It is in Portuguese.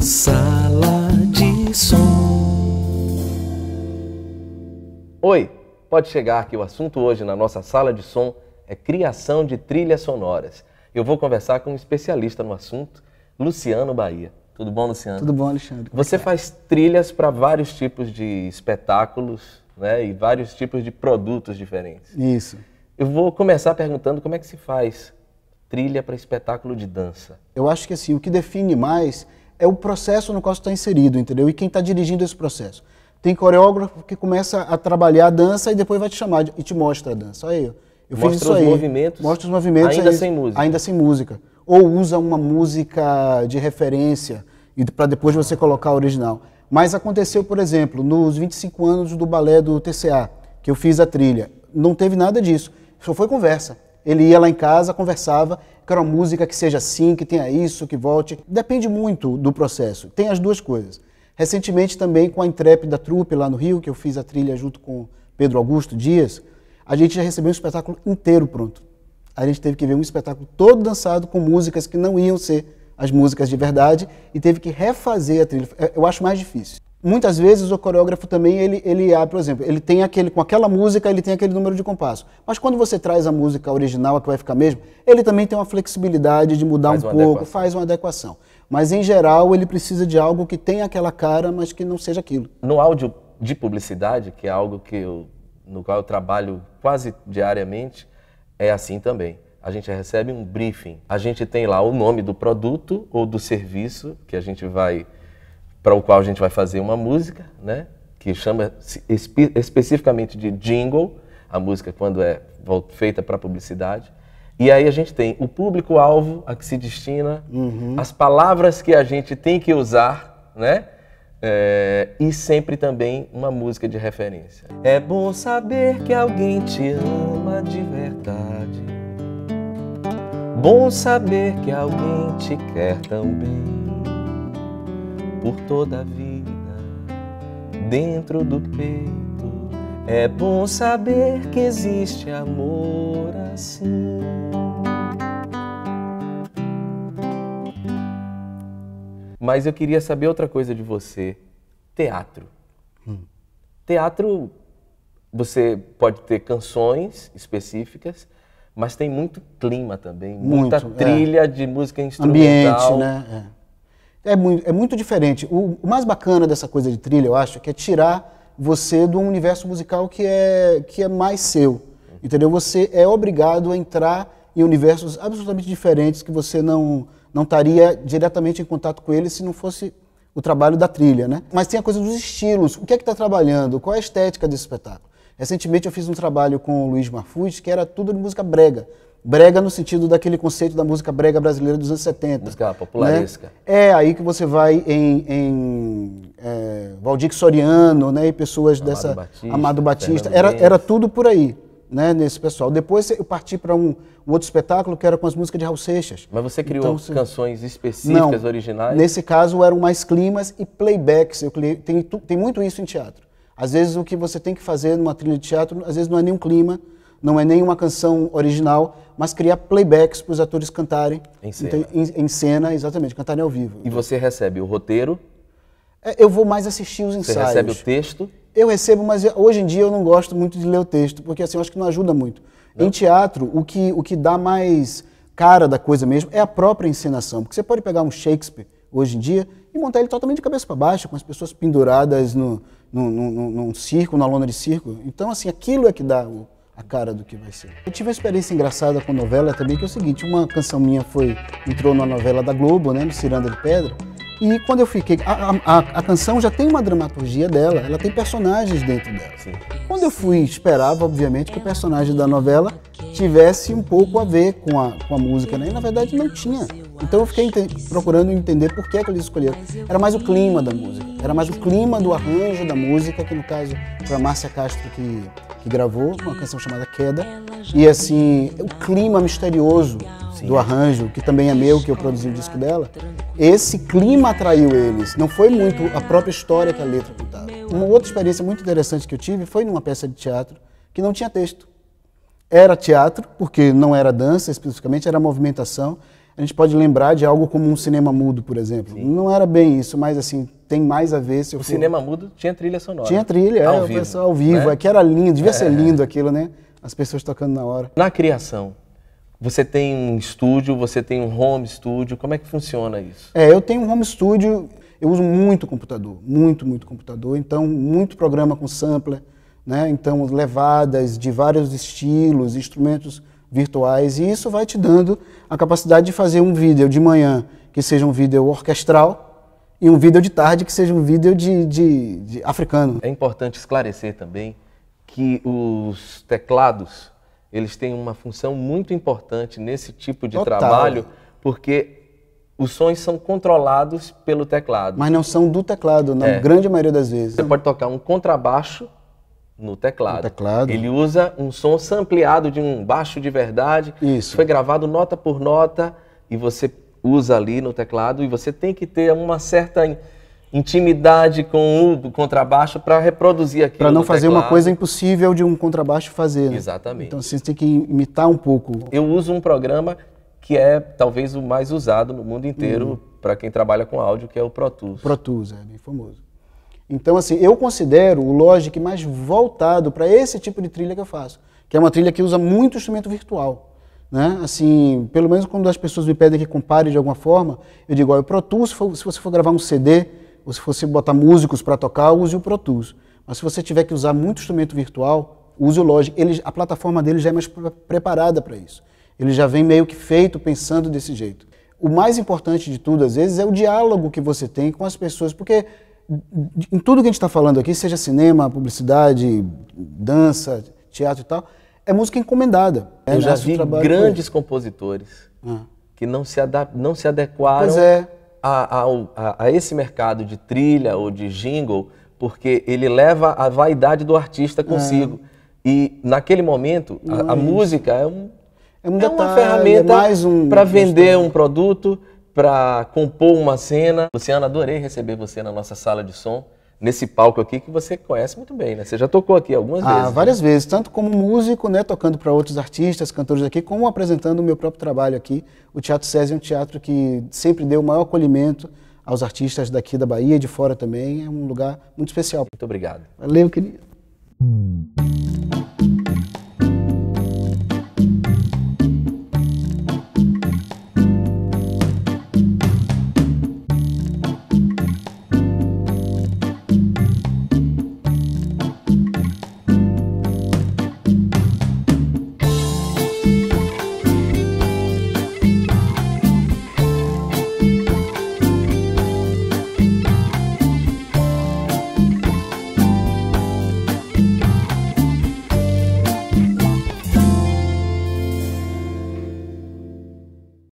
Sala de som. Oi, pode chegar que o assunto hoje na nossa sala de som é criação de trilhas sonoras. Eu vou conversar com um especialista no assunto, Luciano Bahia. Tudo bom, Luciano? Tudo bom, Alexandre? Você faz trilhas para vários tipos de espetáculos, né, e vários tipos de produtos diferentes. Isso. Eu vou começar perguntando como é que se faz trilha para espetáculo de dança. Eu acho que assim, o que define mais é o processo no qual você está inserido, entendeu? E quem está dirigindo esse processo. Tem coreógrafo que começa a trabalhar a dança e depois vai te chamar e te mostra a dança. Olha aí, eu fiz isso aí. Mostra os movimentos. Ainda sem música. Ainda sem música. Ou usa uma música de referência e para depois você colocar a original. Mas aconteceu, por exemplo, nos 25 anos do balé do TCA, que eu fiz a trilha. Não teve nada disso. Só foi conversa. Ele ia lá em casa, conversava, quero uma música que seja assim, que tenha isso, que volte. Depende muito do processo. Tem as duas coisas. Recentemente também com a Intrépida Trupe lá no Rio, que eu fiz a trilha junto com Pedro Augusto Dias, a gente já recebeu um espetáculo inteiro pronto. A gente teve que ver um espetáculo todo dançado com músicas que não iam ser as músicas de verdade e teve que refazer a trilha. Eu acho mais difícil. Muitas vezes o coreógrafo também, ele abre, por exemplo, ele tem com aquela música, ele tem aquele número de compasso. Mas quando você traz a música original, a que vai ficar mesmo, ele também tem uma flexibilidade de mudar um pouco, faz uma adequação. Mas em geral ele precisa de algo que tenha aquela cara, mas que não seja aquilo. No áudio de publicidade, que é algo no qual eu trabalho quase diariamente, é assim também. A gente recebe um briefing, a gente tem lá o nome do produto ou do serviço que a gente para o qual a gente vai fazer uma música, né? Que chama especificamente de jingle, a música quando é feita para publicidade. E aí a gente tem o público-alvo a que se destina, as palavras que a gente tem que usar, né? E sempre também uma música de referência. É bom saber que alguém te ama de verdade. Bom saber que alguém te quer também. Por toda a vida, dentro do peito, é bom saber que existe amor assim. Mas eu queria saber outra coisa de você. Teatro. Teatro, você pode ter canções específicas, mas tem muito clima também, muita trilha de música instrumental. Ambiente, né? É muito diferente. O mais bacana dessa coisa de trilha, eu acho, que é tirar você do universo musical que é mais seu. Entendeu? Você é obrigado a entrar em universos absolutamente diferentes que você não estaria diretamente em contato com eles se não fosse o trabalho da trilha, né? Mas tem a coisa dos estilos. O que é que está trabalhando? Qual é a estética desse espetáculo? Recentemente eu fiz um trabalho com o Luiz Marfuz, que era tudo de música brega. Brega no sentido daquele conceito da música brega brasileira dos anos 70. Música popularesca. Né? É aí que você vai em Valdir Soriano, né? E pessoas Amado Batista. Era tudo por aí, né? Nesse pessoal. Depois eu parti para um outro espetáculo que era com as músicas de Raul Seixas. Mas você criou canções específicas, originais? Nesse caso eram mais climas e playbacks. Tem muito isso em teatro. Às vezes o que você tem que fazer numa trilha de teatro, às vezes não é nem um clima, não é nem uma canção original, mas criar playbacks para os atores cantarem. Em cena. Então, em cena, exatamente, cantarem ao vivo. E você recebe o roteiro? Eu vou mais assistir os ensaios. Você recebe o texto? Eu recebo, mas hoje em dia eu não gosto muito de ler o texto, porque assim, eu acho que não ajuda muito. Não? Em teatro, o que dá mais cara da coisa mesmo é a própria encenação. Porque você pode pegar um Shakespeare, hoje em dia, e montar ele totalmente de cabeça para baixo, com as pessoas penduradas num circo, na lona de circo. Então, assim, aquilo é que dá a cara do que vai ser. Eu tive uma experiência engraçada com novela também, que é o seguinte, uma canção minha entrou na novela da Globo, né, no Ciranda de Pedra, e quando eu fiquei... A canção já tem uma dramaturgia dela, ela tem personagens dentro dela. Sim. Quando eu fui, esperava, obviamente, que o personagem da novela tivesse um pouco a ver com a música, né? E na verdade não tinha. Então eu fiquei procurando entender por que eles escolheram. Era mais o clima da música, era mais o clima do arranjo da música, que no caso foi a Márcia Castro que gravou, uma canção chamada Queda. E assim, o clima misterioso do arranjo, que também é meu, que eu produzi o disco dela, esse clima atraiu eles, não foi muito a própria história que a letra contava. Uma outra experiência muito interessante que eu tive foi numa peça de teatro que não tinha texto. Era teatro, porque não era dança especificamente, era movimentação. a gente pode lembrar de algo como um cinema mudo, por exemplo. Sim. Não era bem isso, mas assim, tem mais a ver. Se eu O for... cinema mudo tinha trilha sonora. Tinha trilha, ao o vivo, pessoal ao vivo, né? é que era lindo, devia ser lindo aquilo, né? As pessoas tocando na hora. Na criação, você tem um estúdio, você tem um home studio, como é que funciona isso? Eu tenho um home studio, eu uso muito computador, muito computador, então muito programa com sampler, né? Então levadas de vários estilos, instrumentos virtuais, e isso vai te dando a capacidade de fazer um vídeo de manhã que seja um vídeo orquestral e um vídeo de tarde que seja um vídeo de africano. É importante esclarecer também que os teclados, eles têm uma função muito importante nesse tipo de Total. trabalho, porque os sons são controlados pelo teclado. Mas não são do teclado, na grande maioria das vezes. Você pode tocar um contrabaixo no teclado. No teclado. Ele usa um som sampleado de um baixo de verdade. Isso. Foi gravado nota por nota e você usa ali no teclado, e você tem que ter uma certa intimidade com o contrabaixo para reproduzir aquilo. Para não no fazer teclado. uma coisa impossível de um contrabaixo fazer. Né? Exatamente. Então você tem que imitar um pouco. Eu uso um programa que é talvez o mais usado no mundo inteiro para quem trabalha com áudio, que é o Pro Tools. Pro Tools, é bem famoso. Então, assim, eu considero o Logic mais voltado para esse tipo de trilha que eu faço, que é uma trilha que usa muito instrumento virtual. Né? Assim, pelo menos quando as pessoas me pedem que compare de alguma forma, eu digo, o Pro Tools, se você for gravar um CD, ou se você botar músicos para tocar, use o Pro Tools. Mas se você tiver que usar muito instrumento virtual, use o Logic. A plataforma dele já é mais preparada para isso. Ele já vem meio que feito, pensando desse jeito. O mais importante de tudo, às vezes, é o diálogo que você tem com as pessoas, porque em tudo que a gente está falando aqui, seja cinema, publicidade, dança, teatro e tal, é música encomendada. Eu já vi grandes compositores que não se adequaram a esse mercado de trilha ou de jingle, porque ele leva a vaidade do artista consigo. E naquele momento, a música é uma ferramenta para vender um produto, para compor uma cena. Luciana, adorei receber você na nossa sala de som, nesse palco aqui que você conhece muito bem, né? Você já tocou aqui algumas vezes. Várias vezes, tanto como músico, né, tocando para outros artistas, cantores aqui, como apresentando o meu próprio trabalho aqui. O Teatro SESI é um teatro que sempre deu o maior acolhimento aos artistas daqui da Bahia e de fora também. É um lugar muito especial. Muito obrigado. Valeu, querido.